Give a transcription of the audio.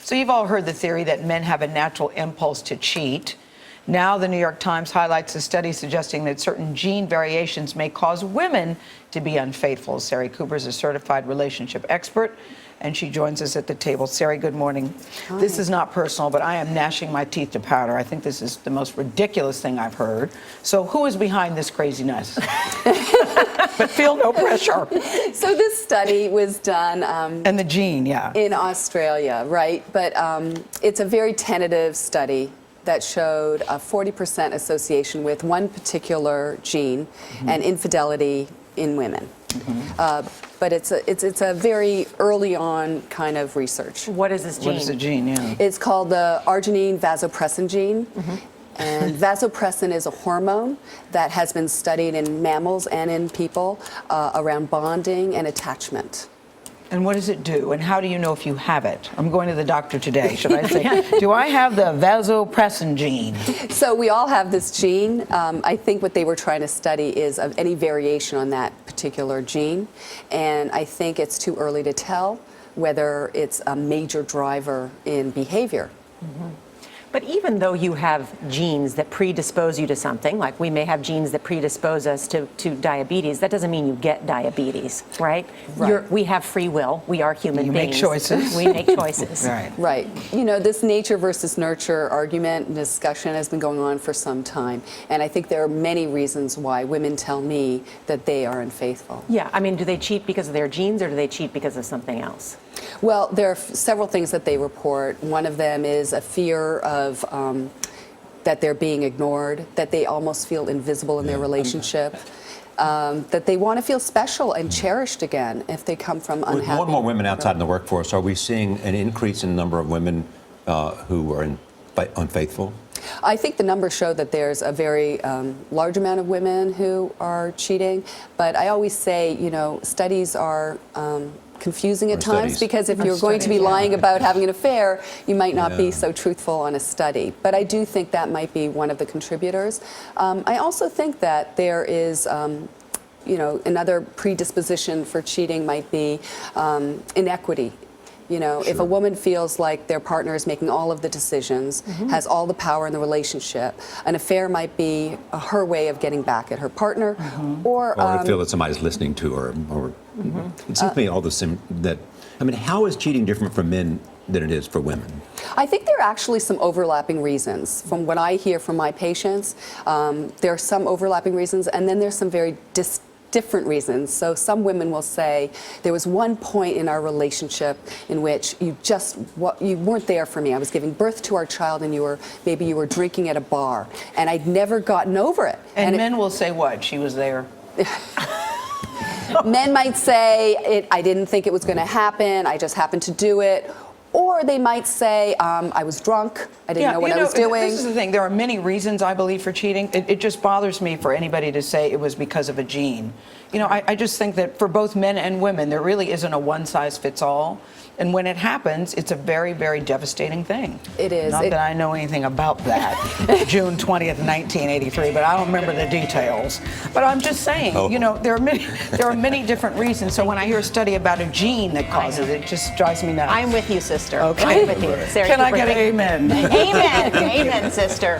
So you've all heard the theory that men have a natural impulse to cheat. Now the New York Times highlights a study suggesting that certain gene variations may cause women to be unfaithful. Sari Cooper is a certified relationship expert, and she joins us at the table. Sari, good morning. Hi. This is not personal, but I am gnashing my teeth to powder. I think this is the most ridiculous thing I've heard. So who is behind this craziness? But feel no pressure. So this study was done... and the gene, yeah. In Australia, right? But it's a very tentative study that showed a 40% association with one particular gene and infidelity in women. But it's a very early on kind of research. What is this gene? What is the gene, yeah? It's called the arginine vasopressin gene. And vasopressin is a hormone that has been studied in mammals and in people around bonding and attachment. And what does it do? And how do you know if you have it? I'm going to the doctor today. Should I say, do I have the vasopressin gene? So we all have this gene. I think what they were trying to study is of any variation on that particular gene. And I think it's too early to tell whether it's a major driver in behavior. But even though you have genes that predispose you to something, like we may have genes that predispose us to diabetes, that doesn't mean you get diabetes, right? We have free will. We are human beings. You make choices. We make choices. Right. You know, this nature versus nurture argument and discussion has been going on for some time. And I think there are many reasons why women tell me that they are unfaithful. Yeah. I mean, do they cheat because of their genes or do they cheat because of something else? Well, there are several things that they report. One of them is a fear of that they're being ignored, that they almost feel invisible in their relationship, that they want to feel special and cherished again if they come from unhappy. With more and more women outside in the workforce, are we seeing an increase in the number of women who are unfaithful? I think the numbers show that there's a very large amount of women who are cheating, but I always say, you know, studies are confusing at times because if you're going to be lying about having an affair, you might not be so truthful on a study. But I do think that might be one of the contributors. I also think that there is, you know, another predisposition for cheating might be inequity. You know, if a woman feels like their partner is making all of the decisions, has all the power in the relationship, an affair might be her way of getting back at her partner, or feel that somebody's listening to her, or it seems to me all the same. That I mean, how is cheating different for men than it is for women? I think there are actually some overlapping reasons. From what I hear from my patients, there are some overlapping reasons, and then there's some very different reasons. So some women will say, there was one point in our relationship in which you weren't there for me. I was giving birth to our child and maybe you were drinking at a bar and I'd never gotten over it. And men will say what? She was there. Men might say, I didn't think it was going to happen. I just happened to do it. Or they might say, I was drunk, I didn't know what I was doing. This is the thing, there are many reasons, I believe, for cheating. It just bothers me for anybody to say it was because of a gene. You know, I just think that for both men and women, there really isn't a one-size-fits-all. And when it happens, it's a very, very devastating thing. It is. Not that I know anything about that, June 20th, 1983, but I don't remember the details. But I'm just saying, you know, there are many different reasons. So when I hear a study about a gene that causes it, just drives me nuts. I'm with you, sister. Okay. I'm with you. Sari Can I Cooper, get an amen? Amen. Amen, sister.